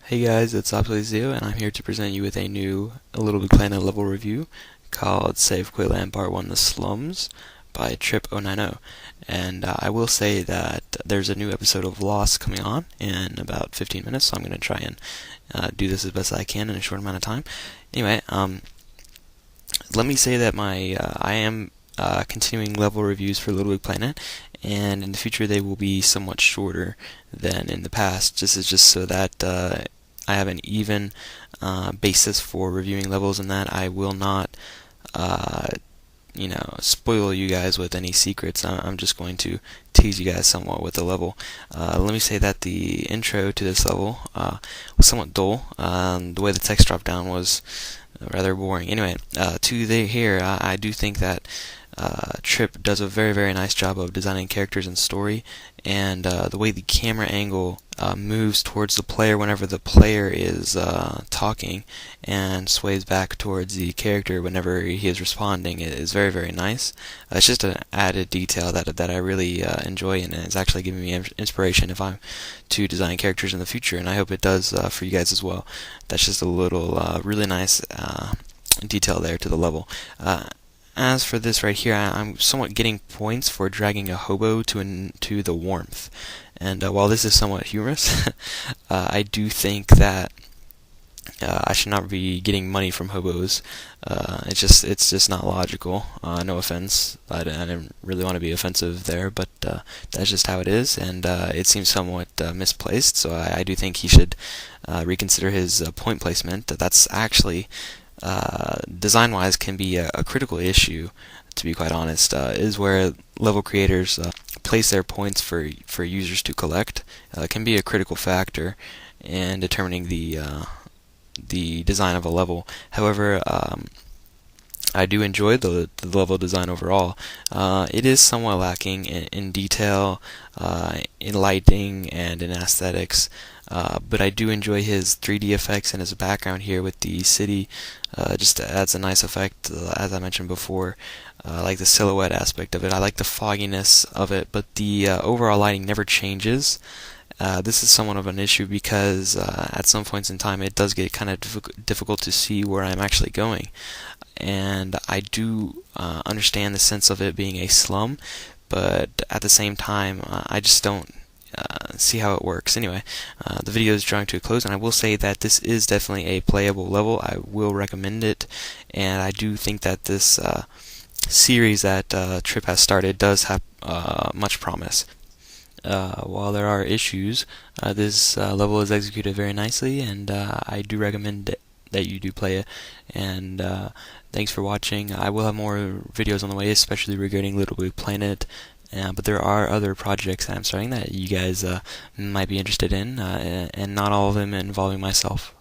Hey guys, it's obsoleteXeo, and I'm here to present you with a new Little Big Planet level review called Save Quitland Part 1 The Slums by trip090. And I will say that there's a new episode of Lost coming on in about 15 minutes, so I'm going to try and do this as best I can in a short amount of time. Anyway, let me say that I am continuing level reviews for Little Big Planet, and in the future they will be somewhat shorter than in the past. This is just so that I have an even basis for reviewing levels, and that I will not spoil you guys with any secrets. I'm just going to tease you guys somewhat with the level. Let me say that the intro to this level was somewhat dull. The way the text drop down was rather boring. Anyway, here, I do think that Trip does a very, very nice job of designing characters and story, and the way the camera angle moves towards the player whenever the player is talking and sways back towards the character whenever he is responding is very, very nice. It's just an added detail that I really enjoy, and it's actually giving me inspiration if I'm to design characters in the future, and I hope it does for you guys as well. That's just a little really nice detail there to the level. As for this right here, I'm somewhat getting points for dragging a hobo to the warmth. And while this is somewhat humorous, I do think that I should not be getting money from hobos. It's just not logical. No offense, I didn't really want to be offensive there, but that's just how it is, and it seems somewhat misplaced. So I do think he should reconsider his point placement. That's actually design-wise can be a critical issue, to be quite honest, is where level creators place their points for users to collect. Can be a critical factor in determining the design of a level. However, I do enjoy the level design overall. It is somewhat lacking in detail, in lighting, and in aesthetics. But I do enjoy his 3D effects and his background here with the city. Just adds a nice effect, as I mentioned before. I like the silhouette aspect of it. I like the fogginess of it, but the overall lighting never changes. This is somewhat of an issue because at some points in time it does get kind of difficult to see where I'm actually going. And I do understand the sense of it being a slum, but at the same time I just don't see how it works. Anyway, the video is drawing to a close, and I will say that this is definitely a playable level. I will recommend it, and I do think that this series that Trip has started does have much promise. While there are issues, this level is executed very nicely, and I do recommend that you do play it. And thanks for watching. I will have more videos on the way, especially regarding Little Big Planet. But there are other projects that I'm starting that you guys might be interested in, and not all of them involving myself.